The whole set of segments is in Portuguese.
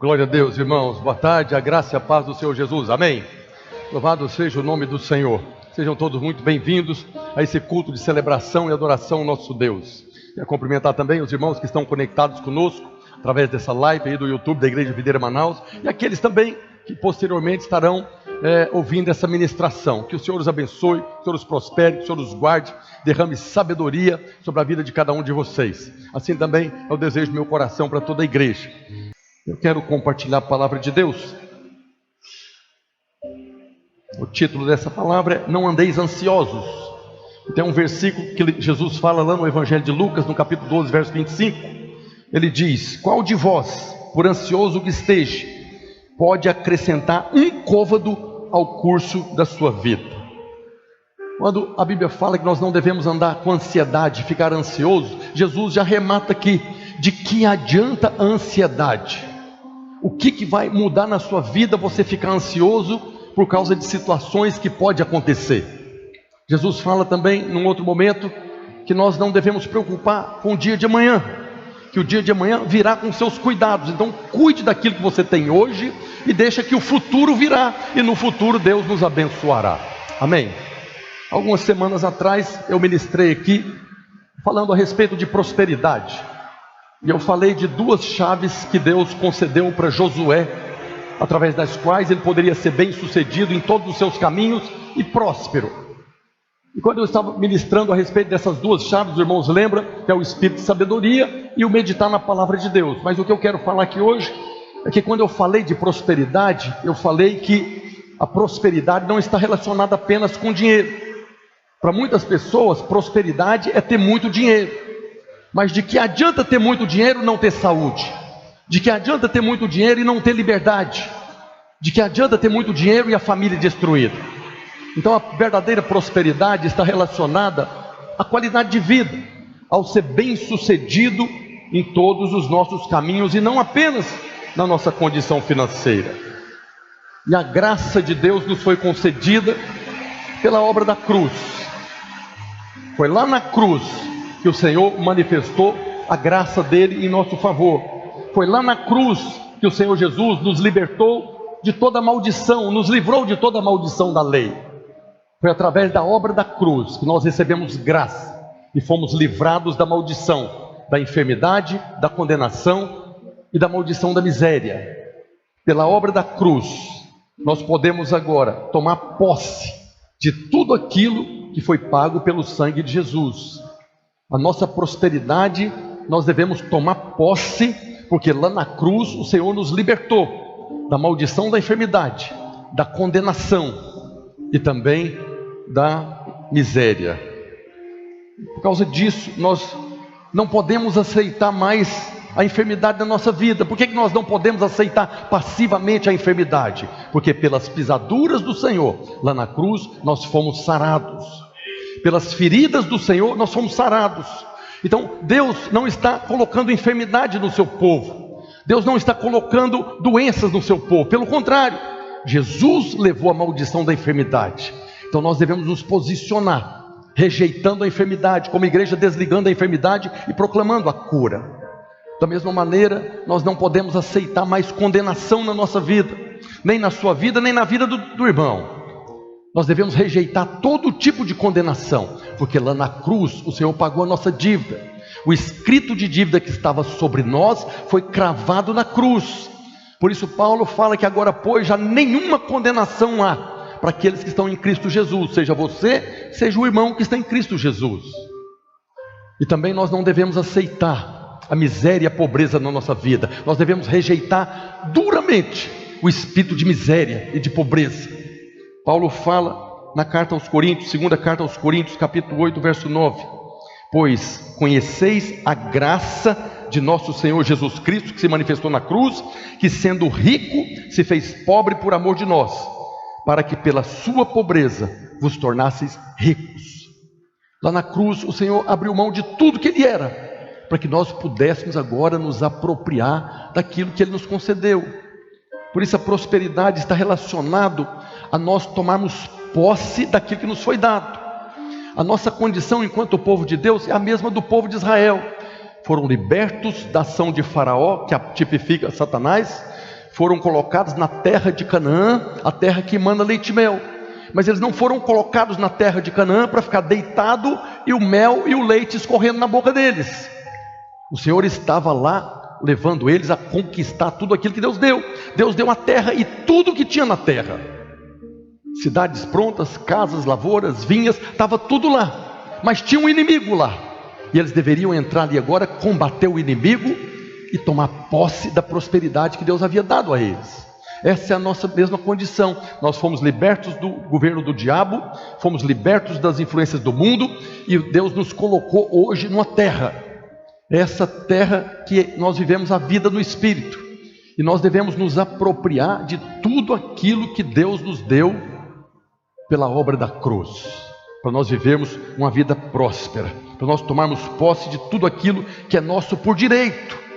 Glória a Deus, irmãos. Boa tarde, a graça e a paz do Senhor Jesus. Amém. Louvado seja o nome do Senhor. Sejam todos muito bem-vindos a esse culto de celebração e adoração ao nosso Deus. Quero cumprimentar também os irmãos que estão conectados conosco através dessa live aí do YouTube da Igreja Videira Manaus e aqueles também que posteriormente estarão ouvindo essa ministração. Que o Senhor os abençoe, que o Senhor os prospere, que o Senhor os guarde, derrame sabedoria sobre a vida de cada um de vocês. Assim também é o desejo do meu coração para toda a igreja. Eu quero compartilhar a palavra de Deus. O título dessa palavra é Não Andeis Ansiosos. Tem um versículo que Jesus fala lá no Evangelho de Lucas, no capítulo 12, verso 25. Ele diz: qual de vós, por ansioso que esteja, pode acrescentar um côvado ao curso da sua vida? Quando a Bíblia fala que nós não devemos andar com ansiedade, ficar ansioso, Jesus já remata aqui: de que adianta a ansiedade? O que vai mudar na sua vida você ficar ansioso por causa de situações que pode acontecer? Jesus fala também, num outro momento, que nós não devemos preocupar com o dia de amanhã, que o dia de amanhã virá com seus cuidados. Então cuide daquilo que você tem hoje e deixa que o futuro virá, e no futuro Deus nos abençoará. Amém? Algumas semanas atrás eu ministrei aqui falando a respeito de prosperidade. E eu falei de duas chaves que Deus concedeu para Josué, através das quais ele poderia ser bem sucedido em todos os seus caminhos e próspero. E quando eu estava ministrando a respeito dessas duas chaves, os irmãos lembram que é o espírito de sabedoria e o meditar na palavra de Deus. Mas o que eu quero falar aqui hoje é que quando eu falei de prosperidade, eu falei que a prosperidade não está relacionada apenas com dinheiro. Para muitas pessoas, prosperidade é ter muito dinheiro. Mas de que adianta ter muito dinheiro e não ter saúde? De que adianta ter muito dinheiro e não ter liberdade? De que adianta ter muito dinheiro e a família destruída? Então a verdadeira prosperidade está relacionada à qualidade de vida, ao ser bem sucedido em todos os nossos caminhos e não apenas na nossa condição financeira. E a graça de Deus nos foi concedida pela obra da cruz. Foi lá na cruz que o Senhor manifestou a graça dele em nosso favor. Foi lá na cruz que o Senhor Jesus nos libertou de toda maldição, nos livrou de toda maldição da lei. Foi através da obra da cruz que nós recebemos graça e fomos livrados da maldição, da enfermidade, da condenação e da maldição da miséria. Pela obra da cruz, nós podemos agora tomar posse de tudo aquilo que foi pago pelo sangue de Jesus. A nossa prosperidade, nós devemos tomar posse, porque lá na cruz o Senhor nos libertou da maldição da enfermidade, da condenação e também da miséria. Por causa disso, nós não podemos aceitar mais a enfermidade da nossa vida. Por que nós não podemos aceitar passivamente a enfermidade? Porque pelas pisaduras do Senhor, lá na cruz, nós fomos sarados. Pelas feridas do Senhor nós fomos sarados. Então Deus não está colocando enfermidade no seu povo. Deus não está colocando doenças no seu povo. Pelo contrário, Jesus levou a maldição da enfermidade. Então nós devemos nos posicionar, rejeitando a enfermidade, como igreja, desligando a enfermidade e proclamando a cura. Da mesma maneira, nós não podemos aceitar mais condenação na nossa vida, nem na sua vida, nem na vida do irmão. Nós devemos rejeitar todo tipo de condenação, porque lá na cruz o Senhor pagou a nossa dívida. O escrito de dívida que estava sobre nós foi cravado na cruz. Por isso Paulo fala que agora, pois, já nenhuma condenação há para aqueles que estão em Cristo Jesus, seja você, seja o irmão que está em Cristo Jesus. E também nós não devemos aceitar a miséria e a pobreza na nossa vida. Nós devemos rejeitar duramente o espírito de miséria e de pobreza. Paulo fala na carta aos Coríntios, segunda carta aos Coríntios, capítulo 8, verso 9: pois conheceis a graça de nosso Senhor Jesus Cristo, que se manifestou na cruz, que sendo rico, se fez pobre por amor de nós, para que pela sua pobreza vos tornasseis ricos. Lá na cruz o Senhor abriu mão de tudo que Ele era, para que nós pudéssemos agora nos apropriar daquilo que Ele nos concedeu. Por isso a prosperidade está relacionado a nós tomarmos posse daquilo que nos foi dado. A nossa condição enquanto povo de Deus é a mesma do povo de Israel. Foram libertos da ação de Faraó, que tipifica Satanás, foram colocados na terra de Canaã, a terra que emana leite e mel. Mas eles não foram colocados na terra de Canaã para ficar deitado e o mel e o leite escorrendo na boca deles. O Senhor estava lá levando eles a conquistar tudo aquilo que Deus deu. Deus deu a terra e tudo que tinha na terra. Cidades prontas, casas, lavouras, vinhas, estava tudo lá. Mas tinha um inimigo lá. E eles deveriam entrar ali agora, combater o inimigo e tomar posse da prosperidade que Deus havia dado a eles. Essa é a nossa mesma condição. Nós fomos libertos do governo do diabo, fomos libertos das influências do mundo, e Deus nos colocou hoje numa terra. Essa terra que nós vivemos a vida no Espírito. E nós devemos nos apropriar de tudo aquilo que Deus nos deu pela obra da cruz, para nós vivermos uma vida próspera, para nós tomarmos posse de tudo aquilo que é nosso por direito.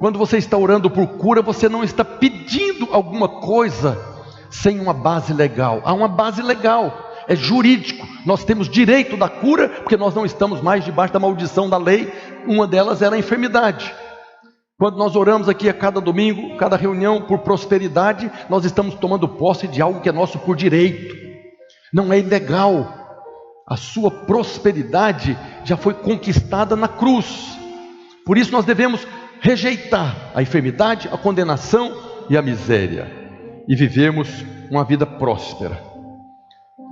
Quando você está orando por cura, você não está pedindo alguma coisa sem uma base legal. Há uma base legal, é jurídico. Nós temos direito da cura, porque nós não estamos mais debaixo da maldição da lei. Uma delas era a enfermidade. Quando nós oramos aqui a cada domingo, cada reunião por prosperidade, nós estamos tomando posse de algo que é nosso por direito. Não é ilegal. A sua prosperidade já foi conquistada na cruz. Por isso nós devemos rejeitar a enfermidade, a condenação e a miséria, e vivermos uma vida próspera.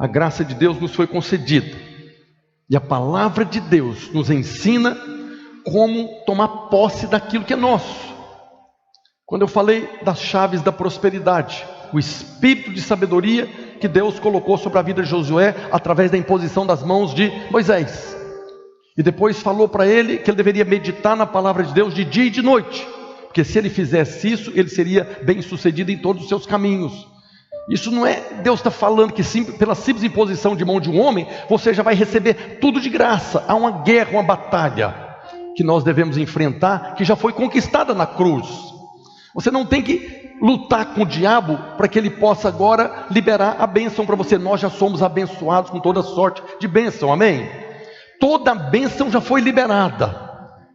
A graça de Deus nos foi concedida, e a palavra de Deus nos ensina como tomar posse daquilo que é nosso. Quando eu falei das chaves da prosperidade, o espírito de sabedoria que Deus colocou sobre a vida de Josué através da imposição das mãos de Moisés. E depois falou para ele que ele deveria meditar na palavra de Deus de dia e de noite, porque se ele fizesse isso, ele seria bem sucedido em todos os seus caminhos. Isso não é, Deus está falando que pela simples imposição de mão de um homem, você já vai receber tudo de graça. Há uma guerra, uma batalha que nós devemos enfrentar, que já foi conquistada na cruz. Você não tem que lutar com o diabo para que ele possa agora liberar a bênção para você. Nós já somos abençoados com toda sorte de bênção, amém? Toda a bênção já foi liberada.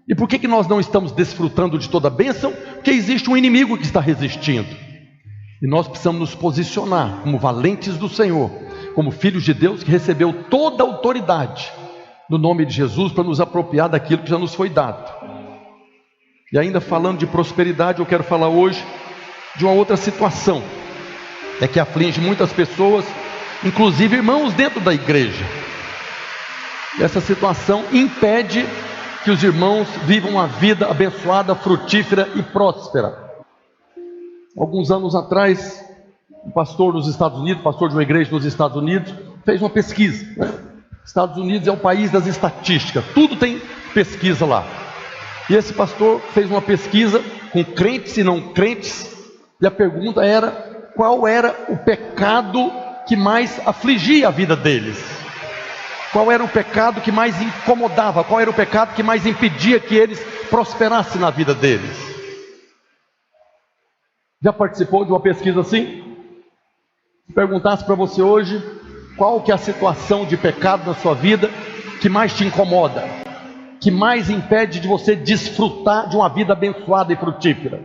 E por que nós não estamos desfrutando de toda a bênção? Porque existe um inimigo que está resistindo. E nós precisamos nos posicionar como valentes do Senhor, como filhos de Deus que recebeu toda a autoridade no nome de Jesus para nos apropriar daquilo que já nos foi dado. E ainda falando de prosperidade, eu quero falar hoje de uma outra situação, que aflige muitas pessoas, inclusive irmãos dentro da igreja. E essa situação impede que os irmãos vivam uma vida abençoada, frutífera e próspera. Alguns anos atrás, um pastor nos Estados Unidos, pastor de uma igreja nos Estados Unidos, fez uma pesquisa. Estados Unidos é o país das estatísticas, tudo tem pesquisa lá. E esse pastor fez uma pesquisa com crentes e não crentes, e a pergunta era: qual era o pecado que mais afligia a vida deles? Qual era o pecado que mais incomodava? Qual era o pecado que mais impedia que eles prosperassem na vida deles? Já participou de uma pesquisa assim? Se perguntasse para você hoje, qual que é a situação de pecado na sua vida que mais te incomoda? Que mais impede de você desfrutar de uma vida abençoada e frutífera?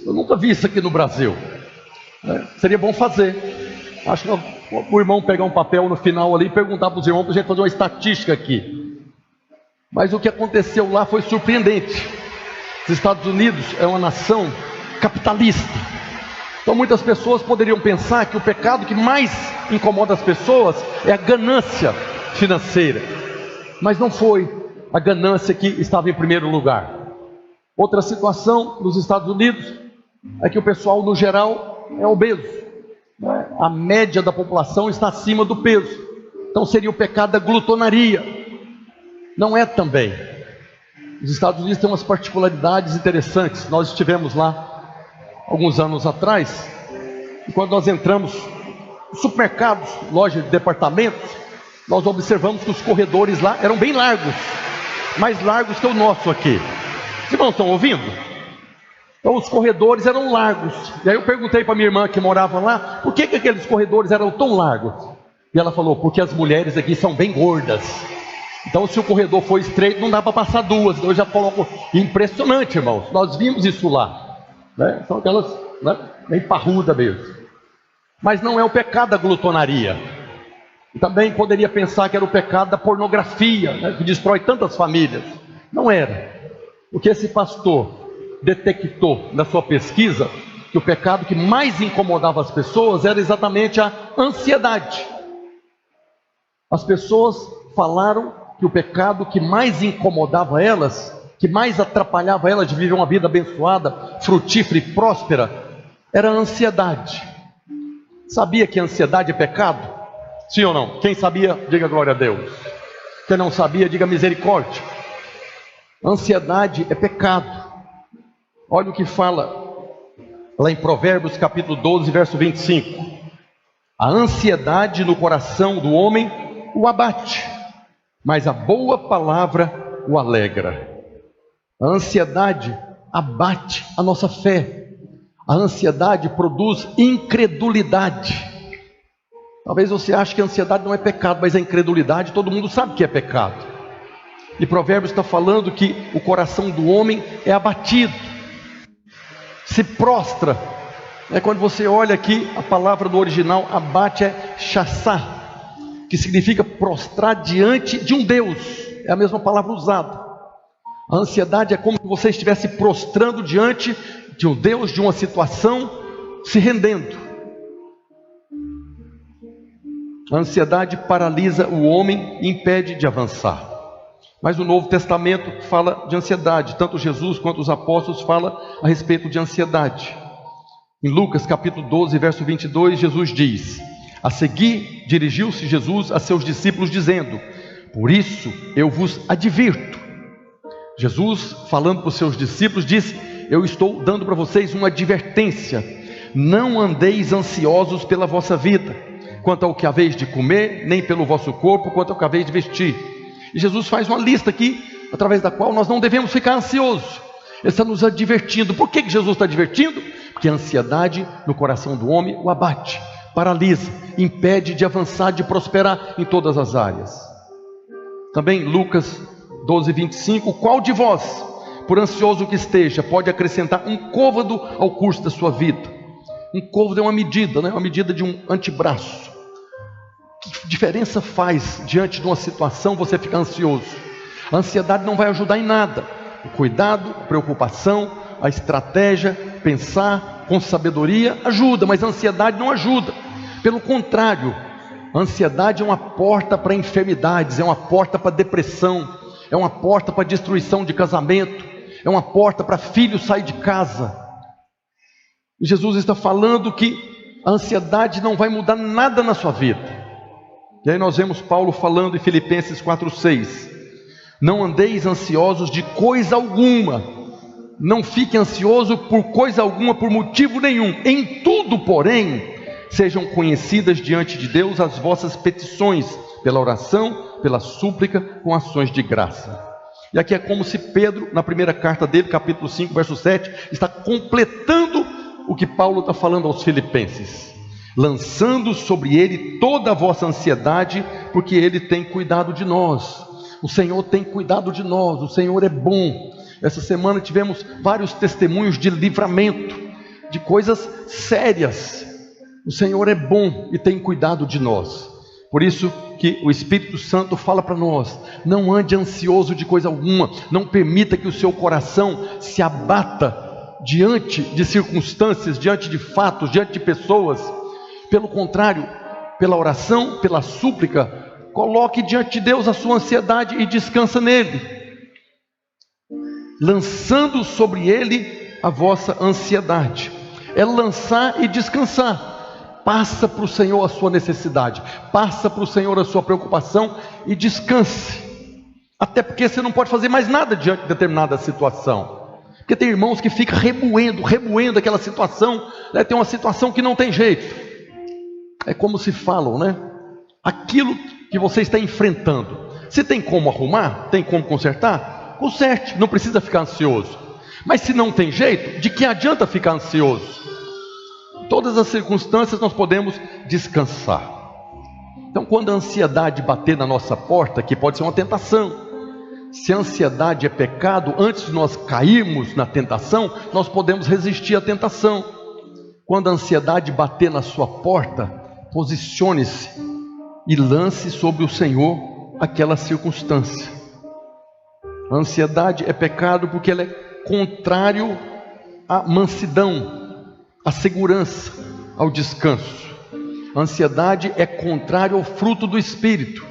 Eu nunca vi isso aqui no Brasil. Seria bom fazer. Acho que o irmão pegar um papel no final ali e perguntar para os irmãos para a gente fazer uma estatística aqui. Mas o que aconteceu lá foi surpreendente. Os Estados Unidos é uma nação capitalista. Então muitas pessoas poderiam pensar que o pecado que mais incomoda as pessoas é a ganância financeira. Mas não foi a ganância que estava em primeiro lugar. Outra situação nos Estados Unidos é que o pessoal no geral é obeso. A média da população está acima do peso. Então seria o pecado da glutonaria. Não é também. Os Estados Unidos têm umas particularidades interessantes. Nós estivemos lá alguns anos atrás, e quando nós entramos nos supermercados, lojas de departamentos, nós observamos que os corredores lá eram bem largos, mais largos que o nosso aqui. Os irmãos estão ouvindo? Então os corredores eram largos. E aí eu perguntei para minha irmã que morava lá, por que aqueles corredores eram tão largos? E ela falou: porque as mulheres aqui são bem gordas. Então se o corredor for estreito, não dá para passar duas. Então eu já coloco. Impressionante, irmãos. Nós vimos isso lá. São aquelas né? Bem parruda mesmo. Mas não é o pecado da glutonaria. Também poderia pensar que era o pecado da pornografia, né? Que destrói tantas famílias. Não era. O que esse pastor detectou na sua pesquisa, que o pecado que mais incomodava as pessoas era exatamente a ansiedade. As pessoas falaram que o pecado que mais incomodava elas, que mais atrapalhava elas de viver uma vida abençoada, frutífera e próspera, era a ansiedade. Sabia que a ansiedade é pecado? Sim ou não? Quem sabia, diga glória a Deus. Quem não sabia, diga misericórdia. Ansiedade é pecado. Olha o que fala lá em Provérbios capítulo 12, verso 25. A ansiedade no coração do homem o abate, mas a boa palavra o alegra. A ansiedade abate a nossa fé. A ansiedade produz incredulidade. Talvez você ache que a ansiedade não é pecado, mas a incredulidade todo mundo sabe que é pecado. E Provérbios está falando que o coração do homem é abatido, se prostra. Quando você olha aqui, a palavra do original abate é chassá, que significa prostrar diante de um Deus. É a mesma palavra usada. A ansiedade é como se você estivesse prostrando diante de um Deus, de uma situação, se rendendo. A ansiedade paralisa o homem e impede de avançar. Mas o Novo Testamento fala de ansiedade. Tanto Jesus quanto os apóstolos falam a respeito de ansiedade. Em Lucas capítulo 12, verso 22, Jesus diz: a seguir, dirigiu-se Jesus a seus discípulos dizendo: por isso eu vos advirto. Jesus, falando para os seus discípulos, disse: eu estou dando para vocês uma advertência. Não andeis ansiosos pela vossa vida, quanto ao que haveis de comer, nem pelo vosso corpo, quanto ao que haveis de vestir. E Jesus faz uma lista aqui, através da qual nós não devemos ficar ansiosos. Ele está nos advertindo. Por que Jesus está advertindo? Porque a ansiedade no coração do homem o abate, paralisa, impede de avançar, de prosperar em todas as áreas. Também Lucas 12, 25, qual de vós, por ansioso que esteja, pode acrescentar um côvado ao curso da sua vida? Um côvado é uma medida, né? Uma medida de um antebraço. Que diferença faz diante de uma situação você ficar ansioso? A ansiedade não vai ajudar em nada. O cuidado, a preocupação, a estratégia, pensar com sabedoria ajuda, mas a ansiedade não ajuda. Pelo contrário, a ansiedade é uma porta para enfermidades, é uma porta para depressão, é uma porta para destruição de casamento, é uma porta para filho sair de casa. E Jesus está falando que a ansiedade não vai mudar nada na sua vida. E aí nós vemos Paulo falando em Filipenses 4,6: não andeis ansiosos de coisa alguma, não fique ansioso por coisa alguma, por motivo nenhum. Em tudo, porém, sejam conhecidas diante de Deus as vossas petições, pela oração, pela súplica, com ações de graça. E aqui é como se Pedro, na primeira carta dele, capítulo 5, verso 7, está completando o que Paulo está falando aos filipenses: lançando sobre ele toda a vossa ansiedade, porque ele tem cuidado de nós. O Senhor tem cuidado de nós, o Senhor é bom. Essa semana tivemos vários testemunhos de livramento, de coisas sérias. O Senhor é bom e tem cuidado de nós. Por isso que o Espírito Santo fala para nós: não ande ansioso de coisa alguma, não permita que o seu coração se abata diante de circunstâncias, diante de fatos, diante de pessoas. Pelo contrário, pela oração, pela súplica, coloque diante de Deus a sua ansiedade e descansa nele, lançando sobre ele a vossa ansiedade. É lançar e descansar. Passa para o Senhor a sua necessidade, passa para o Senhor a sua preocupação e descanse. Até porque você não pode fazer mais nada diante de determinada situação. Porque tem irmãos que ficam remoendo aquela situação, né? Tem uma situação que não tem jeito. É como se falam, né? Aquilo que você está enfrentando, se tem como arrumar, tem como consertar, conserte, não precisa ficar ansioso. Mas se não tem jeito, de que adianta ficar ansioso? Todas as circunstâncias nós podemos descansar. Então, quando a ansiedade bater na nossa porta, que pode ser uma tentação, se a ansiedade é pecado, antes de nós cairmos na tentação, nós podemos resistir à tentação. Quando a ansiedade bater na sua porta, posicione-se e lance sobre o Senhor aquela circunstância. A ansiedade é pecado porque ela é contrário à mansidão, à segurança, ao descanso. A ansiedade é contrário ao fruto do Espírito.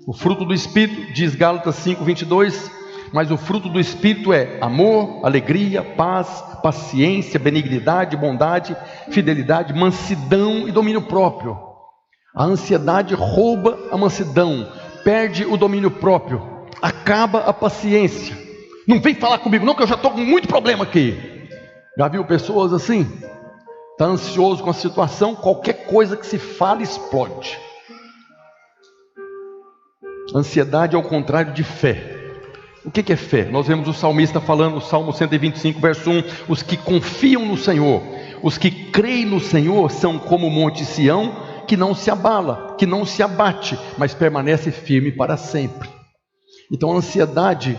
O fruto do Espírito, diz Gálatas 5:22, mas o fruto do Espírito é amor, alegria, paz, paciência, benignidade, bondade, fidelidade, mansidão e domínio próprio. A ansiedade rouba a mansidão, perde o domínio próprio, acaba a paciência. Não vem falar comigo não, que eu já estou com muito problema aqui. Já viu pessoas assim? Está ansioso com a situação, qualquer coisa que se fala explode. Ansiedade é o contrário de fé. O que é fé? Nós vemos o salmista falando no Salmo 125, verso 1, os que confiam no Senhor, os que creem no Senhor são como o monte Sião, que não se abala, que não se abate, mas permanece firme para sempre. Então a ansiedade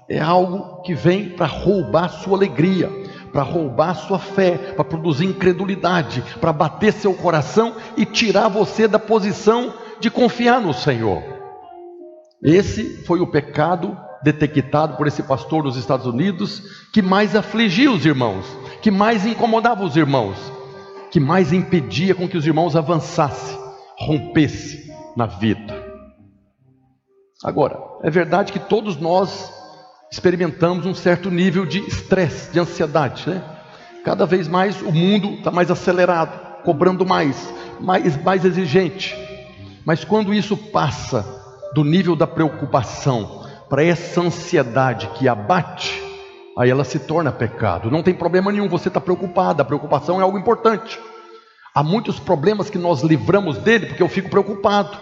é algo que vem para roubar a sua alegria, para roubar a sua fé, para produzir incredulidade, para bater seu coração e tirar você da posição de confiar no Senhor. Esse foi o pecado detectado por esse pastor nos Estados Unidos, que mais afligia os irmãos, que mais incomodava os irmãos, que mais impedia com que os irmãos avançassem, rompessem na vida. Agora, é verdade que todos nós experimentamos um certo nível de estresse, de ansiedade, né? Cada vez mais o mundo está mais acelerado, cobrando mais exigente. Mas quando isso passa do nível da preocupação para essa ansiedade que abate, aí ela se torna pecado. Não tem problema nenhum você estar preocupado, a preocupação é algo importante. Há muitos problemas que nós livramos dele porque eu fico preocupado.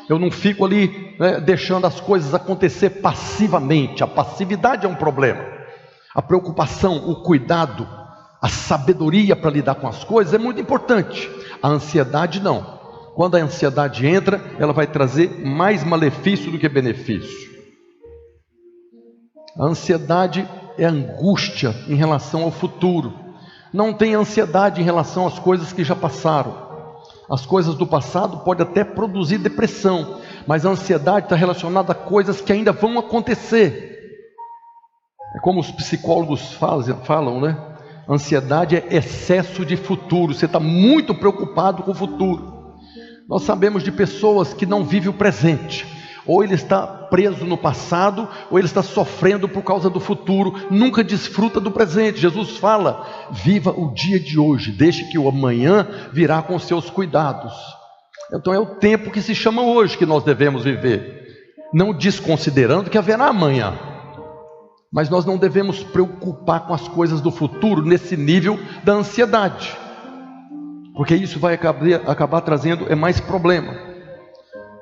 Eu não fico ali, né, deixando as coisas acontecer passivamente. A passividade é um problema. A preocupação, o cuidado, a sabedoria para lidar com as coisas é muito importante. A ansiedade não. Quando a ansiedade entra, ela vai trazer mais malefício do que benefício. A ansiedade é angústia em relação ao futuro. Não tem ansiedade em relação às coisas que já passaram. As coisas do passado podem até produzir depressão, mas a ansiedade está relacionada a coisas que ainda vão acontecer. É como os psicólogos falam, né? Ansiedade é excesso de futuro. Você está muito preocupado com o futuro. Nós sabemos de pessoas que não vivem o presente. Ou ele está preso no passado, ou ele está sofrendo por causa do futuro, nunca desfruta do presente. Jesus fala, viva o dia de hoje, deixe que o amanhã virá com seus cuidados. Então é o tempo que se chama hoje que nós devemos viver, não desconsiderando que haverá amanhã. Mas nós não devemos preocupar com as coisas do futuro nesse nível da ansiedade, porque isso vai acabar trazendo mais problema.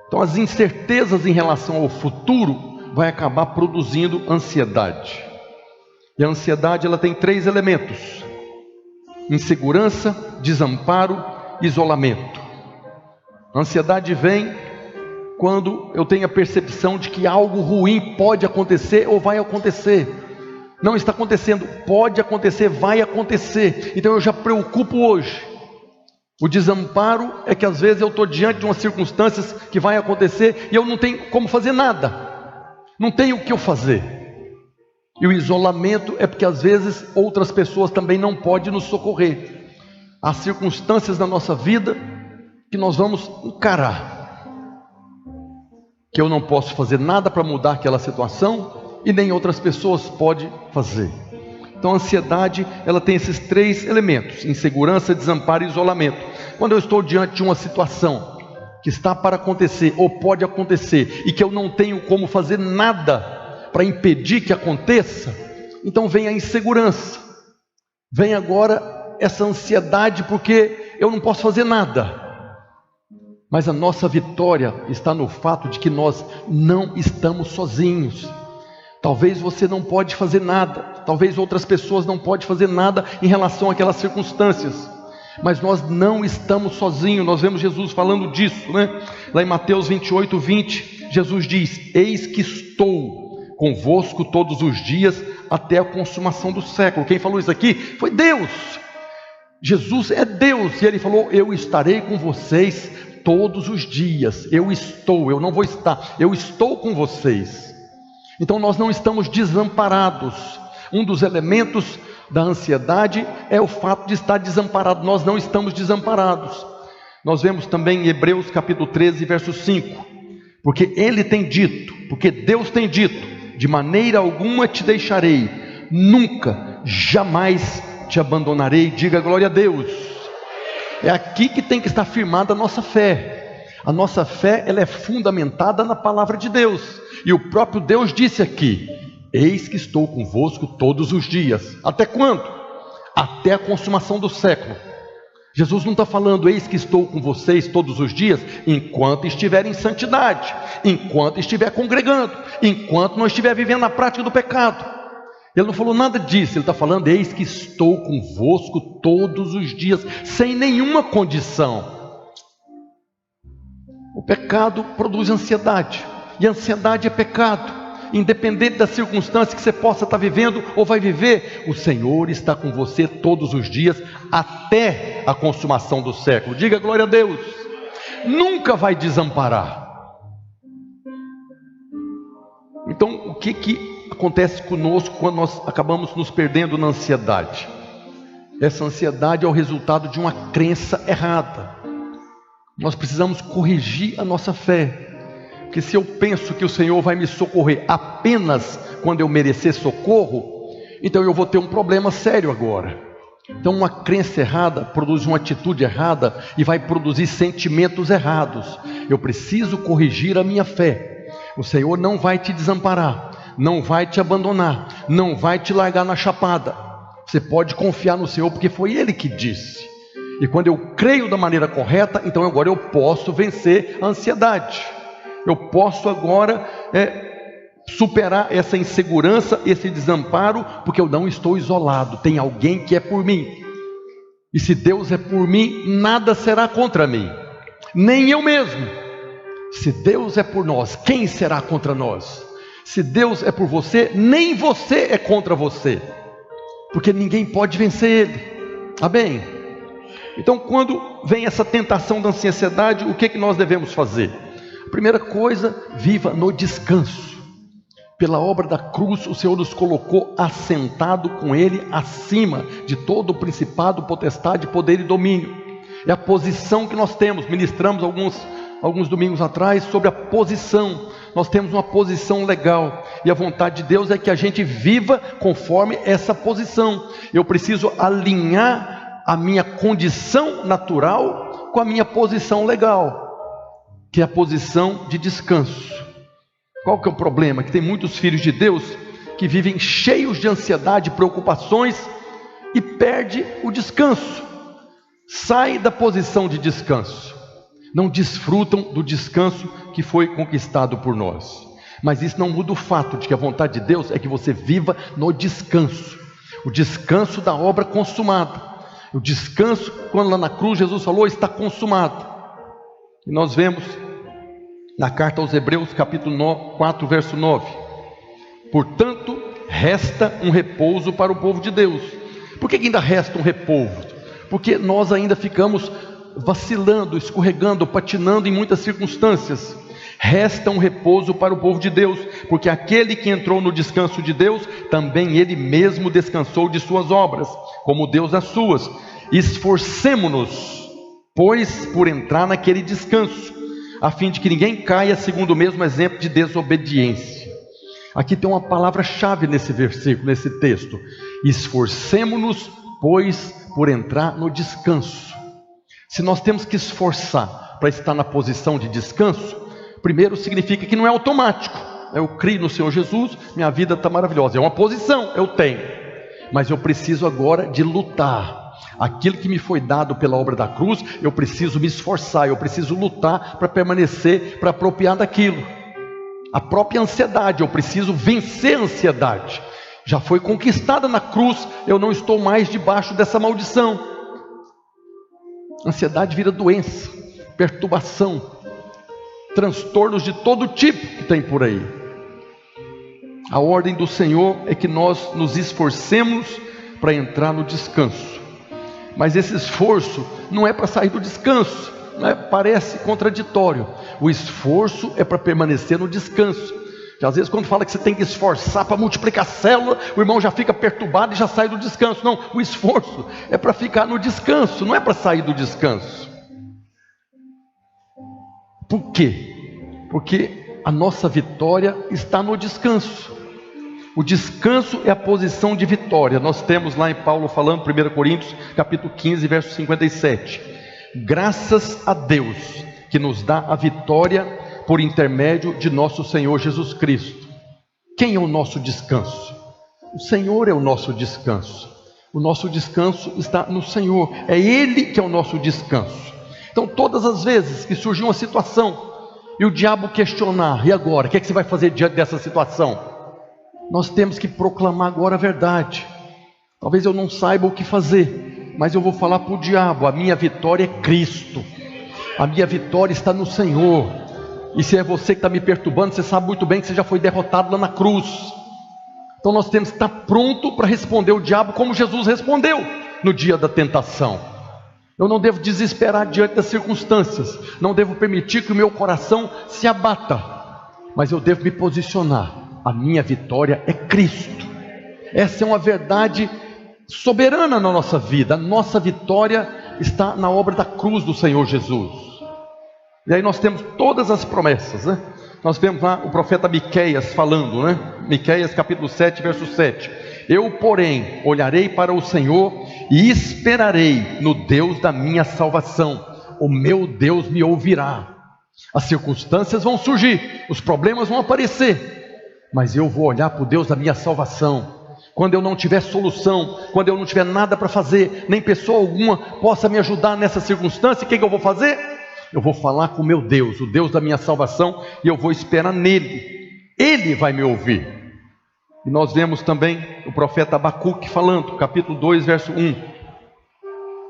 Então as incertezas em relação ao futuro vai acabar produzindo ansiedade. E a ansiedade ela tem 3 elementos: insegurança, desamparo, isolamento. A ansiedade vem quando eu tenho a percepção de que algo ruim pode acontecer ou vai acontecer. Não está acontecendo, pode acontecer, vai acontecer. Então eu já preocupo hoje. O desamparo é que às vezes eu estou diante de umas circunstâncias que vai acontecer e eu não tenho como fazer nada, não tenho o que eu fazer. E o isolamento é porque às vezes outras pessoas também não podem nos socorrer. Há circunstâncias na nossa vida que nós vamos encarar, que eu não posso fazer nada para mudar aquela situação e nem outras pessoas podem fazer. Então a ansiedade, ela tem esses 3 elementos: insegurança, desamparo e isolamento. Quando eu estou diante de uma situação que está para acontecer ou pode acontecer e que eu não tenho como fazer nada para impedir que aconteça, então vem a insegurança, vem agora essa ansiedade porque eu não posso fazer nada. Mas a nossa vitória está no fato de que nós não estamos sozinhos. Talvez você não pode fazer nada, talvez outras pessoas não podem fazer nada em relação àquelas circunstâncias, mas nós não estamos sozinhos. Nós vemos Jesus falando disso, né? Lá em Mateus 28:20, Jesus diz: eis que estou convosco todos os dias até a consumação do século. Quem falou isso aqui foi Deus. Jesus é Deus, e Ele falou: eu estarei com vocês todos os dias. Eu não vou estar, eu estou com vocês. Então nós não estamos desamparados. Um dos elementos da ansiedade é o fato de estar desamparado. Nós não estamos desamparados. Nós vemos também em Hebreus capítulo 13, verso 5. Porque Deus tem dito: de maneira alguma te deixarei, nunca, jamais te abandonarei. Diga glória a Deus. É aqui que tem que estar firmada a nossa fé. A nossa fé, ela é fundamentada na palavra de Deus. E o próprio Deus disse aqui: eis que estou convosco todos os dias. Até quando? Até a consumação do século. Jesus não está falando: eis que estou com vocês todos os dias, enquanto estiver em santidade, enquanto estiver congregando, enquanto não estiver vivendo na prática do pecado. Ele não falou nada disso. Ele está falando: eis que estou convosco todos os dias, sem nenhuma condição. O pecado produz ansiedade, e a ansiedade é pecado. Independente da circunstância que você possa estar vivendo ou vai viver, o Senhor está com você todos os dias, até a consumação do século. Diga glória a Deus. Nunca vai desamparar. Então, o que acontece conosco quando nós acabamos nos perdendo na ansiedade? Essa ansiedade é o resultado de uma crença errada. Nós precisamos corrigir a nossa fé. Porque se eu penso que o Senhor vai me socorrer apenas quando eu merecer socorro, então eu vou ter um problema sério agora. Então uma crença errada produz uma atitude errada e vai produzir sentimentos errados. Eu preciso corrigir a minha fé. O Senhor não vai te desamparar, não vai te abandonar, não vai te largar na chapada. Você pode confiar no Senhor, porque foi Ele que disse. E quando eu creio da maneira correta, então agora eu posso vencer a ansiedade. Eu posso agora superar essa insegurança, esse desamparo, porque eu não estou isolado. Tem alguém que é por mim. E se Deus é por mim, nada será contra mim, nem eu mesmo. Se Deus é por nós, quem será contra nós? Se Deus é por você, nem você é contra você, porque ninguém pode vencer Ele. Amém? Então, quando vem essa tentação da ansiedade, o que nós devemos fazer? A primeira coisa: viva no descanso. Pela obra da cruz, o Senhor nos colocou assentado com Ele acima de todo o principado, potestade, poder e domínio. É a posição que nós temos. Ministramos alguns domingos atrás sobre a posição. Nós temos uma posição legal, e a vontade de Deus é que a gente viva conforme essa posição. Eu preciso alinhar a minha condição natural com a minha posição legal, que é a posição de descanso. Qual que é o problema? Que tem muitos filhos de Deus que vivem cheios de ansiedade, preocupações, e perde o descanso. Sai da posição de descanso. Não desfrutam do descanso que foi conquistado por nós. Mas isso não muda o fato de que a vontade de Deus é que você viva no descanso. O descanso da obra consumada. O descanso, quando lá na cruz Jesus falou: está consumado. E nós vemos na carta aos Hebreus, capítulo 4, verso 9. Portanto, resta um repouso para o povo de Deus. Por que ainda resta um repouso? Porque nós ainda ficamos vacilando, escorregando, patinando em muitas circunstâncias. Resta um repouso para o povo de Deus, porque aquele que entrou no descanso de Deus, também ele mesmo descansou de suas obras, como Deus as suas. Esforcemo-nos, pois, por entrar naquele descanso, a fim de que ninguém caia segundo o mesmo exemplo de desobediência. Aqui tem uma palavra-chave nesse versículo, nesse texto: esforcemo-nos, pois, por entrar no descanso. Se nós temos que esforçar para estar na posição de descanso, primeiro significa que não é automático. Eu creio no Senhor Jesus, minha vida está maravilhosa. É uma posição, eu tenho, mas eu preciso agora de lutar. Aquilo que me foi dado pela obra da cruz, eu preciso me esforçar, eu preciso lutar para permanecer, para apropriar daquilo. A própria ansiedade, eu preciso vencer a ansiedade. Já foi conquistada na cruz, eu não estou mais debaixo dessa maldição. Ansiedade vira doença, perturbação, transtornos de todo tipo que tem por aí. A ordem do Senhor é que nós nos esforcemos para entrar no descanso. Mas esse esforço não é para sair do descanso, não é? Parece contraditório. O esforço é para permanecer no descanso. Já às vezes quando fala que você tem que esforçar para multiplicar célula, o irmão já fica perturbado e já sai do descanso. Não, o esforço é para ficar no descanso, não é para sair do descanso. Por quê? Porque a nossa vitória está no descanso. O descanso é a posição de vitória. Nós temos lá em Paulo falando, 1 Coríntios, capítulo 15, verso 57. Graças a Deus que nos dá a vitória por intermédio de nosso Senhor Jesus Cristo. Quem é o nosso descanso? O Senhor é o nosso descanso. O nosso descanso está no Senhor. É Ele que é o nosso descanso. Então todas as vezes que surgir uma situação e o diabo questionar, e agora? O que é que você vai fazer diante dessa situação? Nós temos que proclamar agora a verdade. Talvez eu não saiba o que fazer, mas eu vou falar para o diabo: a minha vitória é Cristo, a minha vitória está no Senhor. E se é você que está me perturbando, você sabe muito bem que você já foi derrotado lá na cruz. Então nós temos que estar pronto para responder o diabo como Jesus respondeu no dia da tentação. Eu não devo desesperar diante das circunstâncias, não devo permitir que o meu coração se abata, mas eu devo me posicionar. A minha vitória é Cristo. Essa é uma verdade soberana na nossa vida. A nossa vitória está na obra da cruz do Senhor Jesus. E aí nós temos todas as promessas, né? Nós temos lá o profeta Miqueias falando, né? Miqueias capítulo 7, verso 7. Eu, porém, olharei para o Senhor e esperarei no Deus da minha salvação. O meu Deus me ouvirá. As circunstâncias vão surgir, os problemas vão aparecer, mas eu vou olhar para o Deus da minha salvação. Quando eu não tiver solução, quando eu não tiver nada para fazer, nem pessoa alguma possa me ajudar nessa circunstância, o que eu vou fazer? Eu vou falar com o meu Deus, o Deus da minha salvação, e eu vou esperar nele. Ele vai me ouvir. E nós vemos também o profeta Abacuque falando, capítulo 2, verso 1.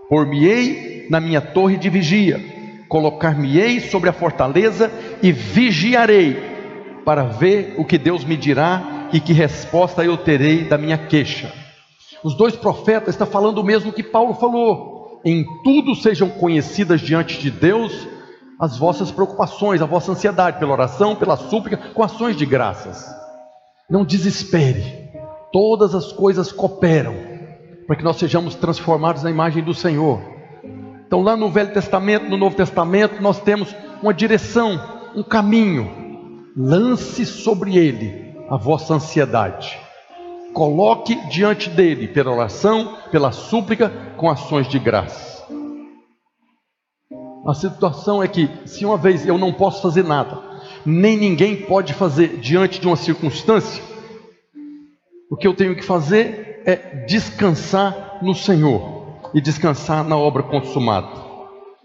Por-me-ei na minha torre de vigia, colocar-me-ei sobre a fortaleza e vigiarei, para ver o que Deus me dirá e que resposta eu terei da minha queixa. Os dois profetas estão falando o mesmo que Paulo falou: em tudo sejam conhecidas diante de Deus as vossas preocupações, a vossa ansiedade, pela oração, pela súplica, com ações de graças. Não desespere, todas as coisas cooperam para que nós sejamos transformados na imagem do Senhor. Então lá no Velho Testamento, no Novo Testamento, nós temos uma direção, um caminho. Lance sobre ele a vossa ansiedade, coloque diante dele pela oração, pela súplica, com ações de graça. A situação é que, se uma vez eu não posso fazer nada, nem ninguém pode fazer diante de uma circunstância, o que eu tenho que fazer é descansar no Senhor e descansar na obra consumada.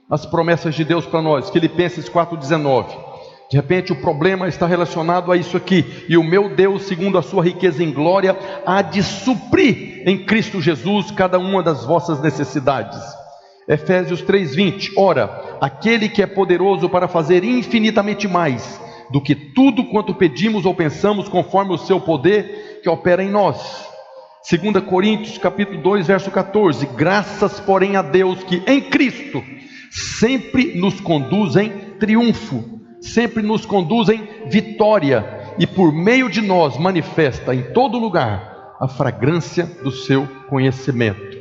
As promessas de Deus para nós, Filipenses 4,19. De repente o problema está relacionado a isso aqui: e o meu Deus, segundo a sua riqueza em glória, há de suprir em Cristo Jesus cada uma das vossas necessidades. Efésios 3,20. Ora, aquele que é poderoso para fazer infinitamente mais do que tudo quanto pedimos ou pensamos, conforme o seu poder que opera em nós. 2 Coríntios capítulo 2, verso 14. Graças, porém, a Deus que em Cristo sempre nos conduz em triunfo, sempre nos conduz em vitória, e por meio de nós manifesta em todo lugar a fragrância do seu conhecimento.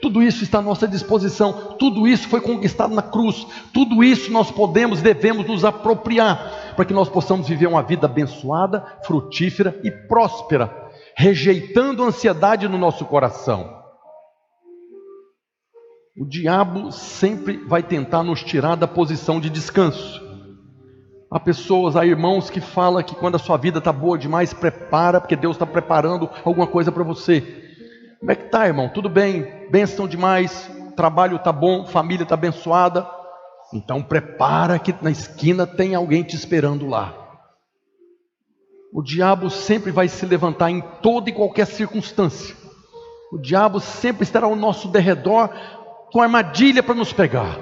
Tudo isso está à nossa disposição, tudo isso foi conquistado na cruz, tudo isso nós podemos, devemos nos apropriar, para que nós possamos viver uma vida abençoada, frutífera e próspera, rejeitando a ansiedade no nosso coração. O diabo sempre vai tentar nos tirar da posição de descanso. Há pessoas, há irmãos que falam que quando a sua vida está boa demais, prepara, porque Deus está preparando alguma coisa para você. Como é que está, irmão? Tudo bem? Bênção demais, trabalho está bom, família está abençoada. Então prepara que na esquina tem alguém te esperando lá. O diabo sempre vai se levantar em toda e qualquer circunstância. O diabo sempre estará ao nosso derredor com armadilha para nos pegar.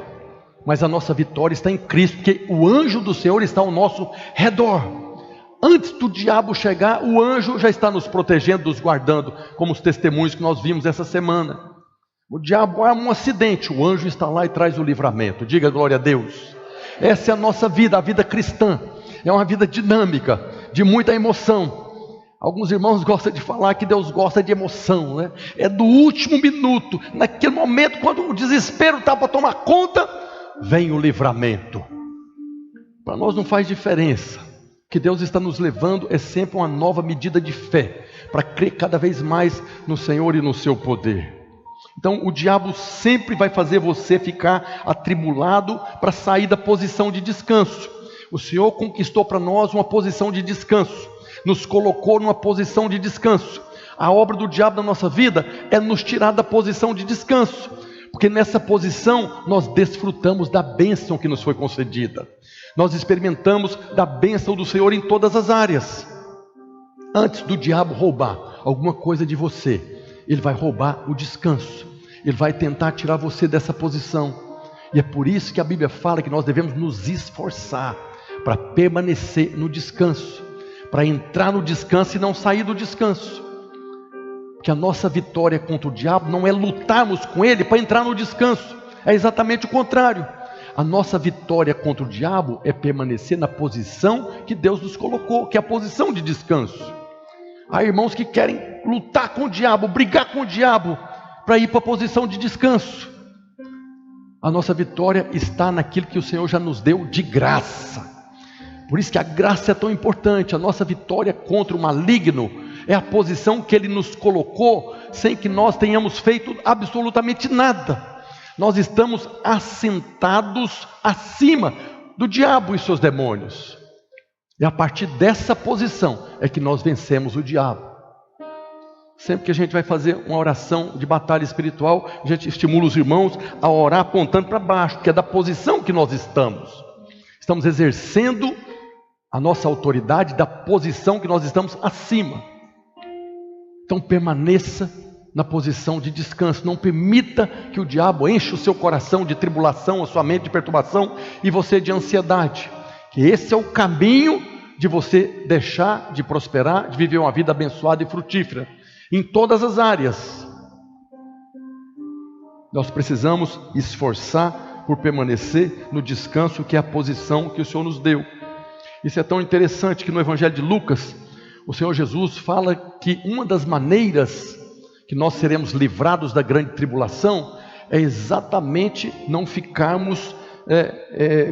Mas a nossa vitória está em Cristo, porque o anjo do Senhor está ao nosso redor. Antes do diabo chegar, o anjo já está nos protegendo, nos guardando, como os testemunhos que nós vimos essa semana. O diabo há um acidente, o anjo está lá e traz o livramento. Diga glória a Deus. Essa é a nossa vida, a vida cristã. É uma vida dinâmica, de muita emoção. Alguns irmãos gostam de falar que Deus gosta de emoção, né? É do último minuto, naquele momento quando o desespero está para tomar conta, vem o livramento. Para nós não faz diferença. O que Deus está nos levando é sempre uma nova medida de fé, para crer cada vez mais no Senhor e no seu poder. Então o diabo sempre vai fazer você ficar atribulado para sair da posição de descanso. O Senhor conquistou para nós uma posição de descanso, nos colocou numa posição de descanso. A obra do diabo na nossa vida é nos tirar da posição de descanso, porque nessa posição nós desfrutamos da bênção que nos foi concedida. Nós experimentamos da bênção do Senhor em todas as áreas. Antes do diabo roubar alguma coisa de você, ele vai roubar o descanso. Ele vai tentar tirar você dessa posição. E é por isso que a Bíblia fala que nós devemos nos esforçar para permanecer no descanso, para entrar no descanso e não sair do descanso. Porque a nossa vitória contra o diabo não é lutarmos com ele para entrar no descanso. É exatamente o contrário. A nossa vitória contra o diabo é permanecer na posição que Deus nos colocou, que é a posição de descanso. Há irmãos que querem lutar com o diabo, brigar com o diabo, para ir para a posição de descanso. A nossa vitória está naquilo que o Senhor já nos deu de graça. Por isso que a graça é tão importante. A nossa vitória contra o maligno é a posição que Ele nos colocou, sem que nós tenhamos feito absolutamente nada. Nós estamos assentados acima do diabo e seus demônios. E a partir dessa posição é que nós vencemos o diabo. Sempre que a gente vai fazer uma oração de batalha espiritual, a gente estimula os irmãos a orar apontando para baixo, que é da posição que nós estamos. Estamos exercendo a nossa autoridade da posição que nós estamos acima. Então permaneça na posição de descanso. Não permita que o diabo enche o seu coração de tribulação, a sua mente de perturbação e você de ansiedade. Que esse é o caminho de você deixar de prosperar, de viver uma vida abençoada e frutífera. Em todas as áreas. Nós precisamos esforçar por permanecer no descanso, que é a posição que o Senhor nos deu. Isso é tão interessante que no Evangelho de Lucas, o Senhor Jesus fala que uma das maneiras que nós seremos livrados da grande tribulação é exatamente não ficarmos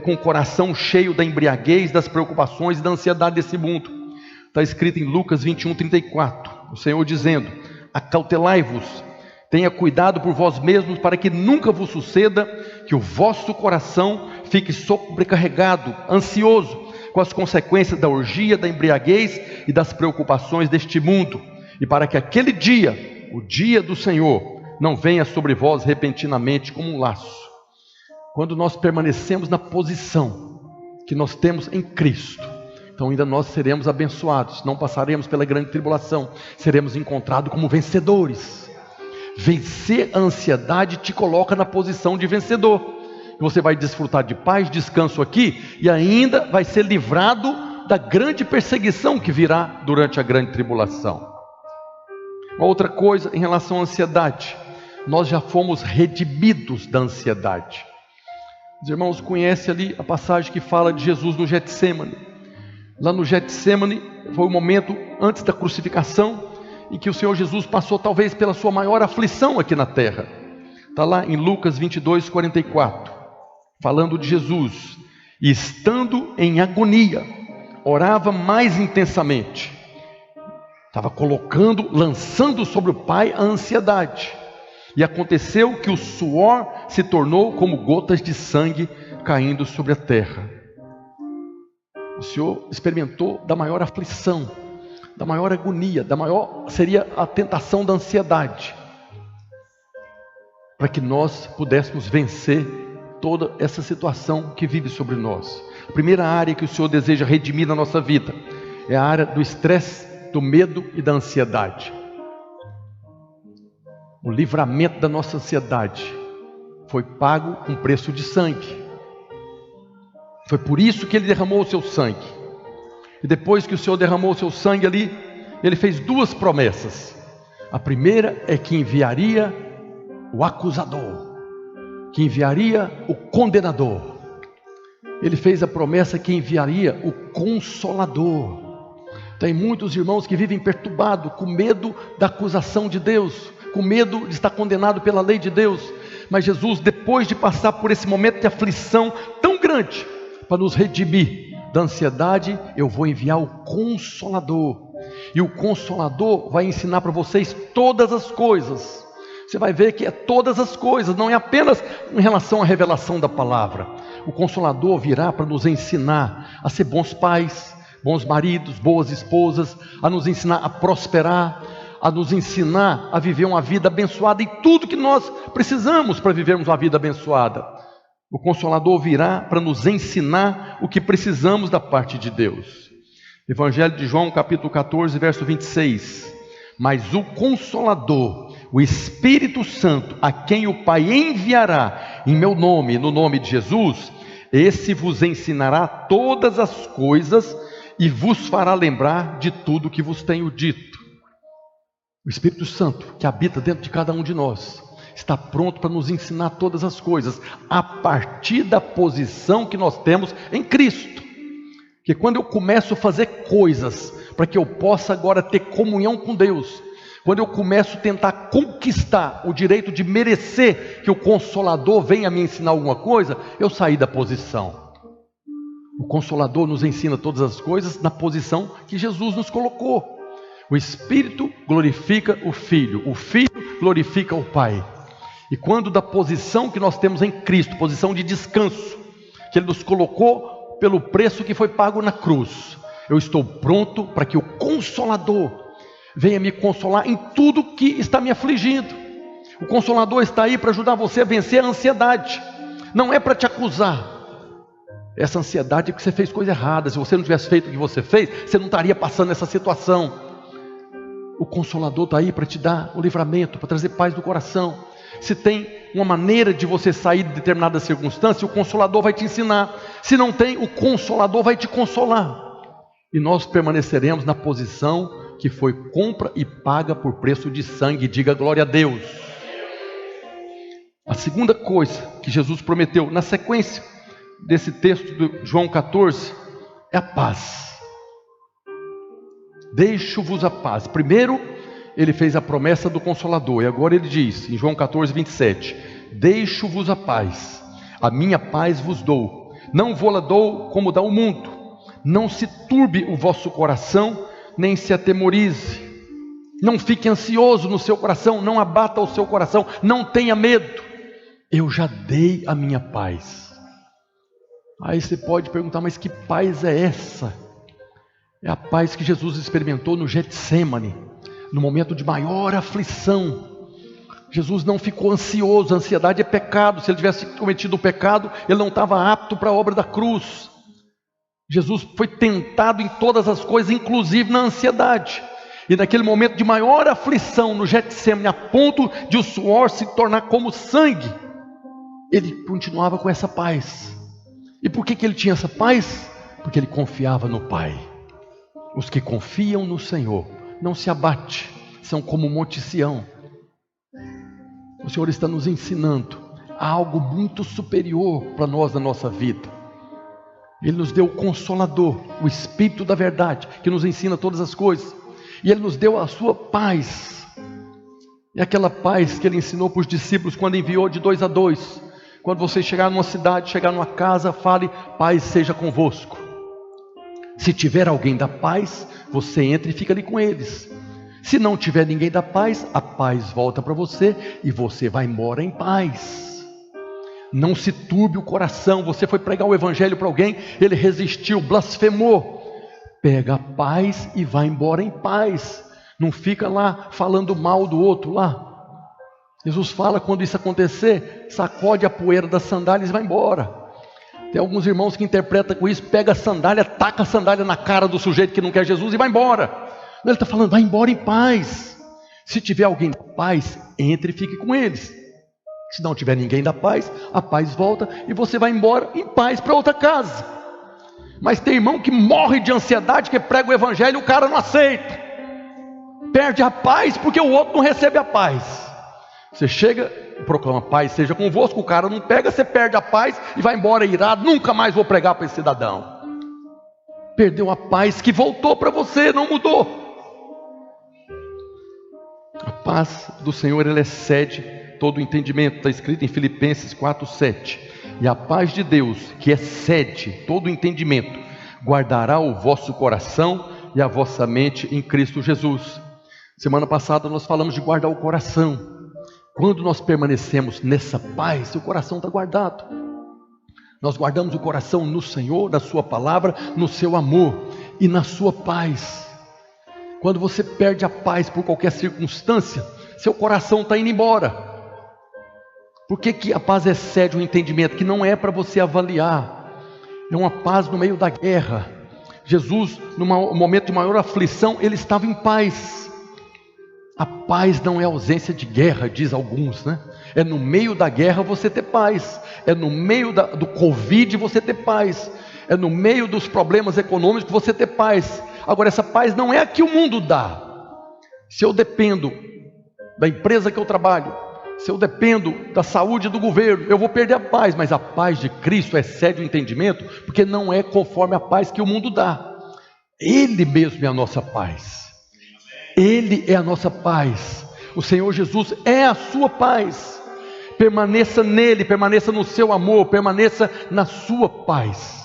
com o coração cheio da embriaguez, das preocupações e da ansiedade desse mundo. Está escrito em Lucas 21:34. O Senhor dizendo: acautelai-vos, tenha cuidado por vós mesmos, para que nunca vos suceda que o vosso coração fique sobrecarregado, ansioso, com as consequências da orgia, da embriaguez e das preocupações deste mundo, e para que aquele dia, o dia do Senhor, não venha sobre vós repentinamente como um laço. Quando nós permanecemos na posição que nós temos em Cristo, então ainda nós seremos abençoados, não passaremos pela grande tribulação, seremos encontrados como vencedores. Vencer a ansiedade te coloca na posição de vencedor. Você vai desfrutar de paz, descanso aqui, e ainda vai ser livrado da grande perseguição que virá durante a grande tribulação. Uma outra coisa em relação à ansiedade: nós já fomos redimidos da ansiedade. Os irmãos conhecem ali a passagem que fala de Jesus no Getsêmani. Lá no Getsêmani foi o momento antes da crucificação em que o Senhor Jesus passou talvez pela sua maior aflição aqui na terra. Está lá em Lucas 22:44, falando de Jesus. E estando em agonia, orava mais intensamente. Estava lançando sobre o Pai a ansiedade. E aconteceu que o suor se tornou como gotas de sangue caindo sobre a terra. O Senhor experimentou da maior aflição, da maior agonia, seria a tentação da ansiedade, para que nós pudéssemos vencer toda essa situação que vive sobre nós. A primeira área que o Senhor deseja redimir na nossa vida é a área do estresse, do medo e da ansiedade. O livramento da nossa ansiedade foi pago com preço de sangue. Foi por isso que Ele derramou o seu sangue. E depois que o Senhor derramou o seu sangue ali, Ele fez duas promessas. A primeira é que enviaria o acusador, que enviaria o condenador. Ele fez a promessa que enviaria o Consolador. Tem muitos irmãos que vivem perturbados, com medo da acusação de Deus, com medo de estar condenado pela lei de Deus. Mas Jesus, depois de passar por esse momento de aflição tão grande, para nos redimir da ansiedade, eu vou enviar o Consolador. E o Consolador vai ensinar para vocês todas as coisas. Você vai ver que é todas as coisas, não é apenas em relação à revelação da palavra. O Consolador virá para nos ensinar a ser bons pais, bons maridos, boas esposas, a nos ensinar a prosperar, a nos ensinar a viver uma vida abençoada em tudo que nós precisamos para vivermos uma vida abençoada. O Consolador virá para nos ensinar o que precisamos da parte de Deus. Evangelho de João, capítulo 14, verso 26. Mas o Consolador, o Espírito Santo, a quem o Pai enviará em meu nome, no nome de Jesus, esse vos ensinará todas as coisas e vos fará lembrar de tudo que vos tenho dito. O Espírito Santo, que habita dentro de cada um de nós, está pronto para nos ensinar todas as coisas, a partir da posição que nós temos em Cristo. Porque quando eu começo a fazer coisas para que eu possa agora ter comunhão com Deus, quando eu começo a tentar conquistar o direito de merecer que o Consolador venha me ensinar alguma coisa, eu saí da posição. O Consolador nos ensina todas as coisas na posição que Jesus nos colocou. O Espírito glorifica o Filho glorifica o Pai. E quando da posição que nós temos em Cristo, posição de descanso, que Ele nos colocou pelo preço que foi pago na cruz, eu estou pronto para que o Consolador venha me consolar em tudo que está me afligindo. O Consolador está aí para ajudar você a vencer a ansiedade. Não é para te acusar. Essa ansiedade é porque você fez coisa errada. Se você não tivesse feito o que você fez, você não estaria passando essa situação. O Consolador está aí para te dar o livramento, para trazer paz no coração. Se tem uma maneira de você sair de determinada circunstância, o Consolador vai te ensinar. Se não tem, o Consolador vai te consolar. E nós permaneceremos na posição que foi compra e paga por preço de sangue. Diga glória a Deus. A segunda coisa que Jesus prometeu na sequência desse texto de João 14 é a paz. Deixo-vos a paz. Primeiro ele fez a promessa do Consolador, e agora ele diz em João 14, 27, deixo-vos a paz, a minha paz vos dou, não vou-la dou como dá o mundo. Não se turbe o vosso coração, nem se atemorize. Não fique ansioso no seu coração, não abata o seu coração, não tenha medo. Eu já dei a minha paz. Aí você pode perguntar, mas que paz é essa? É a paz que Jesus experimentou no Getsêmani, no momento de maior aflição. Jesus não ficou ansioso, a ansiedade é pecado. Se ele tivesse cometido o pecado, ele não estava apto para a obra da cruz. Jesus foi tentado em todas as coisas, inclusive na ansiedade. E naquele momento de maior aflição no Getsêmani, a ponto de o suor se tornar como sangue, ele continuava com essa paz. E por que ele tinha essa paz? Porque ele confiava no Pai. Os que confiam no Senhor não se abate, são como o Monte Sião. O Senhor está nos ensinando algo muito superior para nós na nossa vida. Ele nos deu o Consolador, o Espírito da verdade, que nos ensina todas as coisas. E Ele nos deu a sua paz. É aquela paz que Ele ensinou para os discípulos quando enviou de 2 a 2. Quando você chegar numa cidade, chegar numa casa, fale, paz seja convosco. Se tiver alguém da paz, você entra e fica ali com eles. Se não tiver ninguém da paz, a paz volta para você e você vai embora em paz. Não se turbe o coração. Você foi pregar o evangelho para alguém, ele resistiu, blasfemou. Pega a paz e vai embora em paz. Não fica lá falando mal do outro lá. Jesus fala, quando isso acontecer, sacode a poeira das sandálias e vai embora. Tem alguns irmãos que interpretam com isso, pega a sandália, taca a sandália na cara do sujeito que não quer Jesus e vai embora. Ele está falando, vai embora em paz. Se tiver alguém da paz, entre e fique com eles. Se não tiver ninguém da paz, a paz volta e você vai embora em paz para outra casa. Mas tem irmão que morre de ansiedade, que prega o evangelho e o cara não aceita. Perde a paz porque o outro não recebe a paz. Você chega proclama: paz seja convosco. O cara não pega, você perde a paz e vai embora irado. Nunca mais vou pregar para esse cidadão. Perdeu a paz que voltou para você, não mudou. A paz do Senhor, ela excede todo o entendimento. Está escrito em Filipenses 4:7. E a paz de Deus, que excede todo o entendimento, guardará o vosso coração e a vossa mente em Cristo Jesus. Semana passada nós falamos de guardar o coração. Quando nós permanecemos nessa paz, o coração está guardado. Nós guardamos o coração no Senhor, na sua palavra, no seu amor e na sua paz. Quando você perde a paz por qualquer circunstância, seu coração está indo embora. Por que a paz excede o entendimento? Que não é para você avaliar. É uma paz no meio da guerra. Jesus, num momento de maior aflição, ele estava em paz. A paz não é ausência de guerra, diz alguns, né? É no meio da guerra você ter paz. É no meio do Covid você ter paz. É no meio dos problemas econômicos você ter paz. Agora, essa paz não é a que o mundo dá. Se eu dependo da empresa que eu trabalho, se eu dependo da saúde do governo, eu vou perder a paz. Mas a paz de Cristo excede o entendimento, porque não é conforme a paz que o mundo dá. Ele mesmo é a nossa paz. Ele é a nossa paz. O Senhor Jesus é a sua paz. Permaneça nele, permaneça no seu amor, permaneça na sua paz.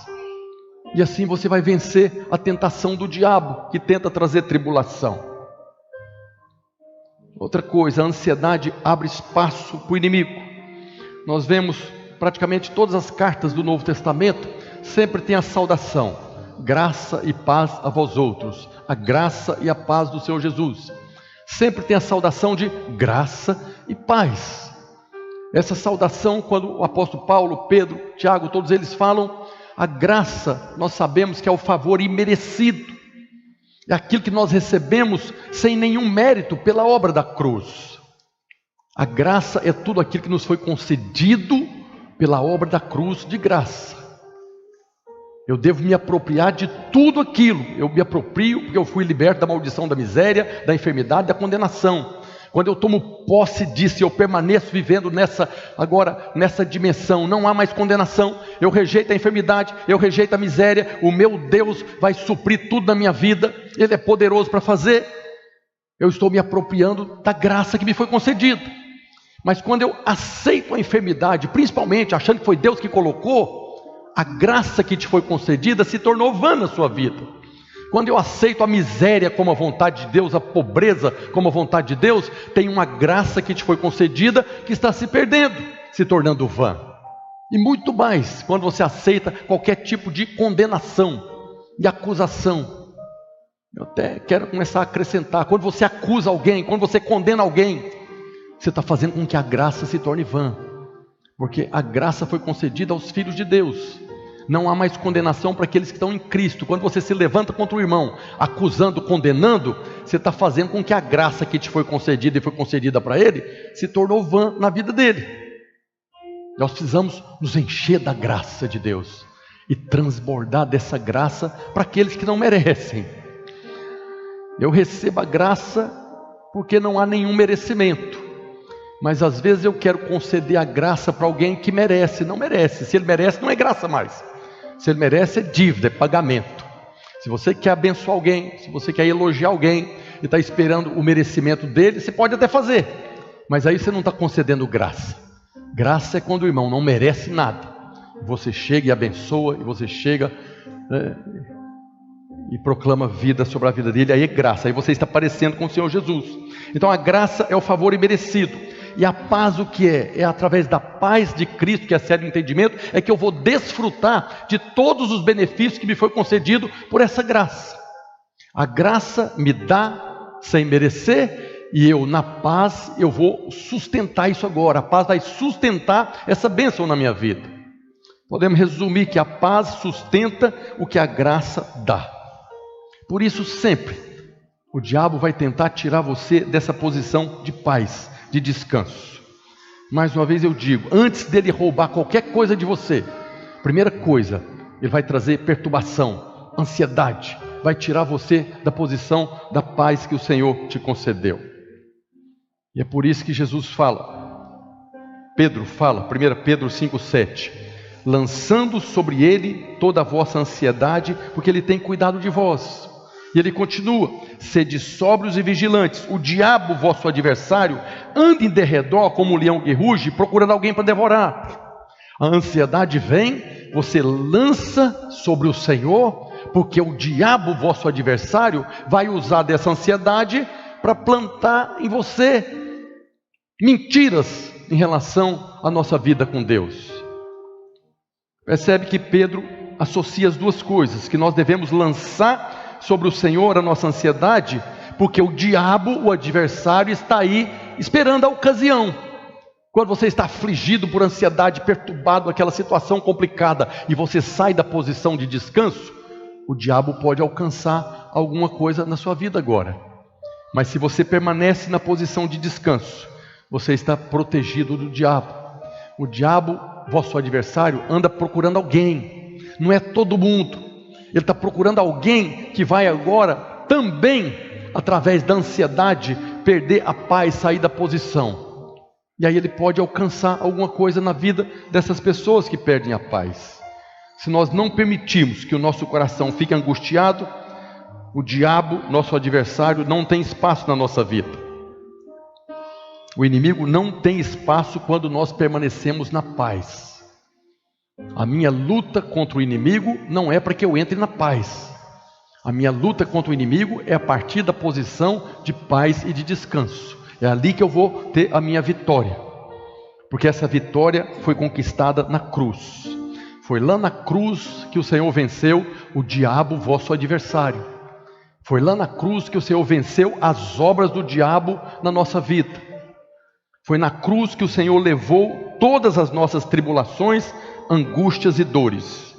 E assim você vai vencer a tentação do diabo, que tenta trazer tribulação. Outra coisa, a ansiedade abre espaço para o inimigo. Nós vemos praticamente todas as cartas do Novo Testamento, sempre tem a saudação: graça e paz a vós outros, a graça e a paz do Senhor Jesus. Sempre tem a saudação de graça e paz. Essa saudação, quando o apóstolo Paulo, Pedro, Tiago, todos eles falam, a graça, nós sabemos que é o favor imerecido. É aquilo que nós recebemos sem nenhum mérito pela obra da cruz. A graça é tudo aquilo que nos foi concedido pela obra da cruz de graça. Eu devo me apropriar de tudo aquilo. Eu me aproprio porque eu fui liberto da maldição da miséria, da enfermidade, da condenação. Quando eu tomo posse disso, eu permaneço vivendo nessa dimensão, não há mais condenação. Eu rejeito a enfermidade, eu rejeito a miséria. O meu Deus vai suprir tudo na minha vida. Ele é poderoso para fazer. Eu estou me apropriando da graça que me foi concedida. Mas quando eu aceito a enfermidade, principalmente achando que foi Deus que colocou, a graça que te foi concedida se tornou vã na sua vida. Quando eu aceito a miséria como a vontade de Deus, a pobreza como a vontade de Deus, tem uma graça que te foi concedida que está se perdendo, se tornando vã. E muito mais, quando você aceita qualquer tipo de condenação e acusação. Eu até quero começar a acrescentar: quando você acusa alguém, quando você condena alguém, você está fazendo com que a graça se torne vã. Porque a graça foi concedida aos filhos de Deus. Não há mais condenação para aqueles que estão em Cristo. Quando você se levanta contra o irmão, acusando, condenando, você está fazendo com que a graça que te foi concedida e foi concedida para ele, se tornou vã na vida dele. Nós precisamos nos encher da graça de Deus e transbordar dessa graça para aqueles que não merecem. Eu recebo a graça porque não há nenhum merecimento. Mas às vezes eu quero conceder a graça para alguém que merece. Não merece. Se ele merece, não é graça mais. Se ele merece, é dívida, é pagamento. Se você quer abençoar alguém, se você quer elogiar alguém e está esperando o merecimento dele, você pode até fazer. Mas aí você não está concedendo graça. Graça é quando o irmão não merece nada. Você chega e abençoa, e você chega e proclama vida sobre a vida dele. Aí é graça, aí você está parecendo com o Senhor Jesus. Então a graça é o favor imerecido. E a paz o que é? É através da paz de Cristo, que excede o entendimento, é que eu vou desfrutar de todos os benefícios que me foi concedido por essa graça. A graça me dá sem merecer, e eu na paz, eu vou sustentar isso agora. A paz vai sustentar essa bênção na minha vida. Podemos resumir que a paz sustenta o que a graça dá. Por isso sempre, o diabo vai tentar tirar você dessa posição de paz, de descanso. Mais uma vez eu digo, antes dele roubar qualquer coisa de você, primeira coisa, ele vai trazer perturbação, ansiedade, vai tirar você da posição da paz que o Senhor te concedeu. E é por isso que Jesus fala: Pedro fala, 1 Pedro 5,7, lançando sobre ele toda a vossa ansiedade, porque ele tem cuidado de vós. E ele continua, sede sóbrios e vigilantes, o diabo, vosso adversário, anda em derredor como um leão que ruge, procurando alguém para devorar. A ansiedade vem, você lança sobre o Senhor, porque o diabo, vosso adversário, vai usar dessa ansiedade para plantar em você mentiras em relação à nossa vida com Deus. Percebe que Pedro associa as duas coisas, que nós devemos lançar sobre o Senhor a nossa ansiedade, porque o diabo, o adversário, está aí esperando a ocasião. Quando você está afligido por ansiedade, perturbado, aquela situação complicada, e você sai da posição de descanso, o diabo pode alcançar alguma coisa na sua vida agora. Mas se você permanece na posição de descanso, você está protegido do diabo. O diabo, vosso adversário, anda procurando alguém, não é todo mundo. Ele está procurando alguém que vai agora também, através da ansiedade, perder a paz, sair da posição. E aí ele pode alcançar alguma coisa na vida dessas pessoas que perdem a paz. Se nós não permitirmos que o nosso coração fique angustiado, o diabo, nosso adversário, não tem espaço na nossa vida. O inimigo não tem espaço quando nós permanecemos na paz. A minha luta contra o inimigo não é para que eu entre na paz. A minha luta contra o inimigo é a partir da posição de paz e de descanso. É ali que eu vou ter a minha vitória. Porque essa vitória foi conquistada na cruz. Foi lá na cruz que o Senhor venceu o diabo, vosso adversário. Foi lá na cruz que o Senhor venceu as obras do diabo na nossa vida. Foi na cruz que o Senhor levou todas as nossas tribulações, angústias e dores.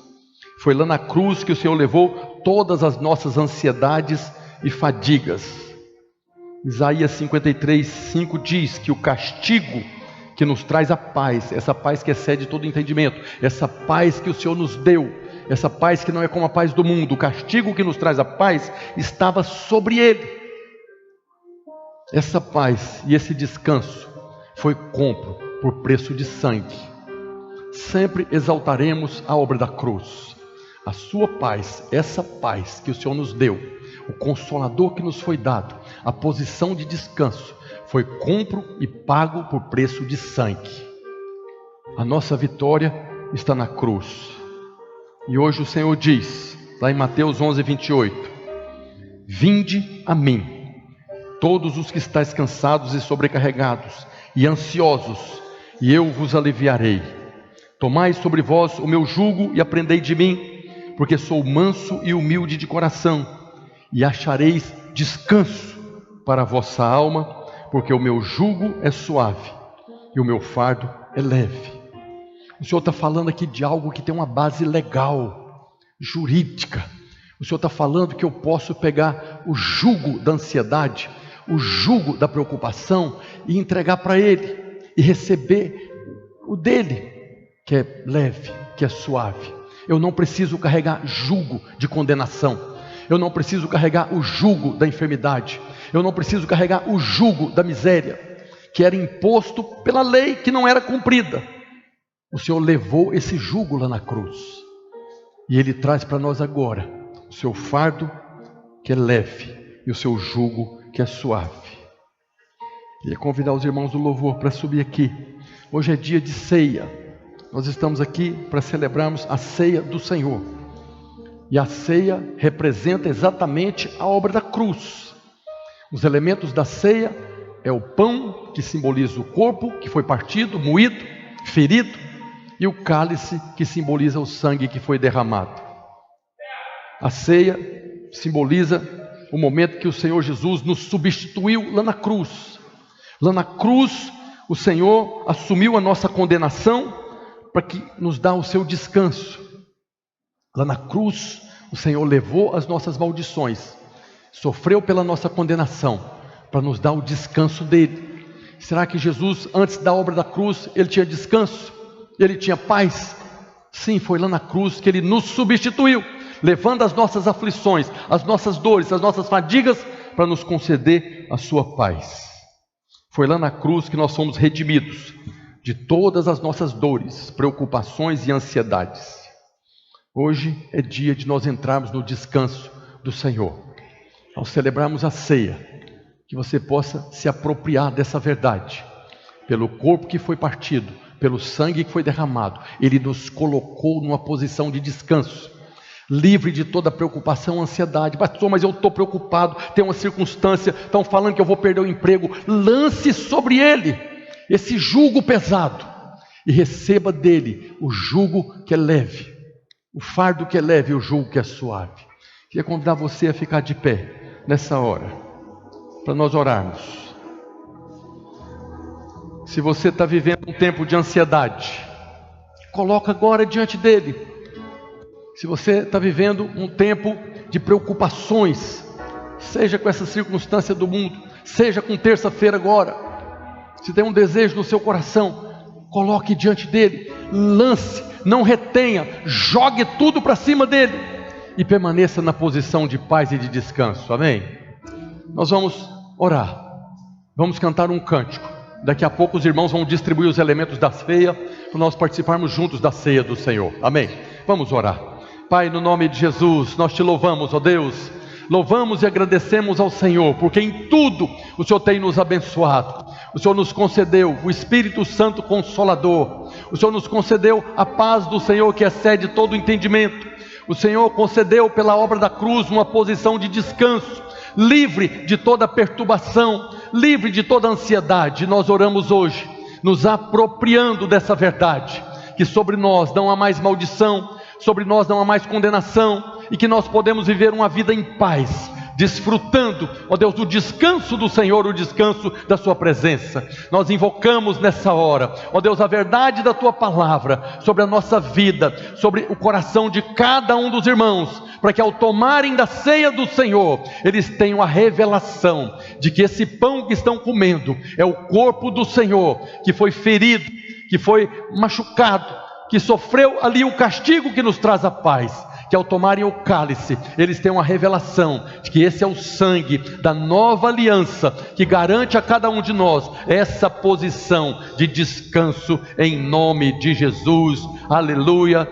Foi lá na cruz que o Senhor levou todas as nossas ansiedades e fadigas. Isaías 53:5 diz que o castigo que nos traz a paz, essa paz que excede todo entendimento, essa paz que o Senhor nos deu, essa paz que não é como a paz do mundo, o castigo que nos traz a paz estava sobre ele. Essa paz e esse descanso foi compro por preço de sangue. Sempre exaltaremos a obra da cruz. A sua paz, essa paz que o Senhor nos deu, o consolador que nos foi dado, a posição de descanso, foi compro e pago por preço de sangue. A nossa vitória está na cruz. E hoje o Senhor diz, lá em Mateus 11:28, vinde a mim, todos os que estáis cansados e sobrecarregados e ansiosos, e eu vos aliviarei. Tomai sobre vós o meu jugo e aprendei de mim, porque sou manso e humilde de coração, e achareis descanso para a vossa alma, porque o meu jugo é suave e o meu fardo é leve. O Senhor está falando aqui de algo que tem uma base legal, jurídica. O Senhor está falando que eu posso pegar o jugo da ansiedade, o jugo da preocupação e entregar para Ele e receber o dele, que é leve, que é suave. Eu não preciso carregar jugo de condenação. Eu não preciso carregar o jugo da enfermidade. Eu não preciso carregar o jugo da miséria, que era imposto pela lei que não era cumprida. O Senhor levou esse jugo lá na cruz. E Ele traz para nós agora o seu fardo, que é leve, e o seu jugo, que é suave. Queria convidar os irmãos do louvor para subir aqui. Hoje é dia de ceia. Nós estamos aqui para celebrarmos a ceia do Senhor. E a ceia representa exatamente a obra da cruz. Os elementos da ceia é o pão, que simboliza o corpo, que foi partido, moído, ferido, e o cálice, que simboliza o sangue que foi derramado. A ceia simboliza o momento que o Senhor Jesus nos substituiu lá na cruz. Lá na cruz, o Senhor assumiu a nossa condenação para que nos dá o seu descanso. Lá na cruz, o Senhor levou as nossas maldições, sofreu pela nossa condenação, para nos dar o descanso dele. Será que Jesus, antes da obra da cruz, ele tinha descanso? Ele tinha paz? Sim, foi lá na cruz que ele nos substituiu, levando as nossas aflições, as nossas dores, as nossas fadigas, para nos conceder a sua paz. Foi lá na cruz que nós fomos redimidos. de todas as nossas dores, preocupações e ansiedades. Hoje é dia de nós entrarmos no descanso do Senhor. Ao celebrarmos a ceia, que você possa se apropriar dessa verdade. Pelo corpo que foi partido, pelo sangue que foi derramado, Ele nos colocou numa posição de descanso, livre de toda preocupação, ansiedade. Pastor, mas eu estou preocupado, tem uma circunstância, estão falando que eu vou perder o emprego. Lance sobre Ele esse jugo pesado e receba dele o jugo que é leve, o fardo que é leve e o jugo que é suave. Queria convidar você a ficar de pé nessa hora, para nós orarmos. Se você está vivendo um tempo de ansiedade, coloca agora diante dele. Se você está vivendo um tempo de preocupações, seja com essa circunstância do mundo, seja com terça-feira agora, se tem um desejo no seu coração, coloque diante dele, lance, não retenha, jogue tudo para cima dele e permaneça na posição de paz e de descanso, amém? Nós vamos orar, vamos cantar um cântico. Daqui a pouco os irmãos vão distribuir os elementos da ceia, para nós participarmos juntos da ceia do Senhor, amém? Vamos orar. Pai, no nome de Jesus, nós te louvamos, ó Deus, louvamos e agradecemos ao Senhor, porque em tudo o Senhor tem nos abençoado. O Senhor nos concedeu o Espírito Santo Consolador, o Senhor nos concedeu a paz do Senhor que excede todo o entendimento. O Senhor concedeu pela obra da cruz uma posição de descanso, livre de toda perturbação, livre de toda ansiedade. Nós oramos hoje, nos apropriando dessa verdade, que sobre nós não há mais maldição, sobre nós não há mais condenação, e que nós podemos viver uma vida em paz, desfrutando, ó Deus, do descanso do Senhor, o descanso da sua presença. Nós invocamos nessa hora, ó Deus, a verdade da tua palavra sobre a nossa vida, sobre o coração de cada um dos irmãos, para que ao tomarem da ceia do Senhor, eles tenham a revelação de que esse pão que estão comendo é o corpo do Senhor, que foi ferido, que foi machucado, que sofreu ali o castigo que nos traz a paz. Que ao tomarem o cálice, eles tenham a revelação de que esse é o sangue da nova aliança, que garante a cada um de nós essa posição de descanso, em nome de Jesus, aleluia.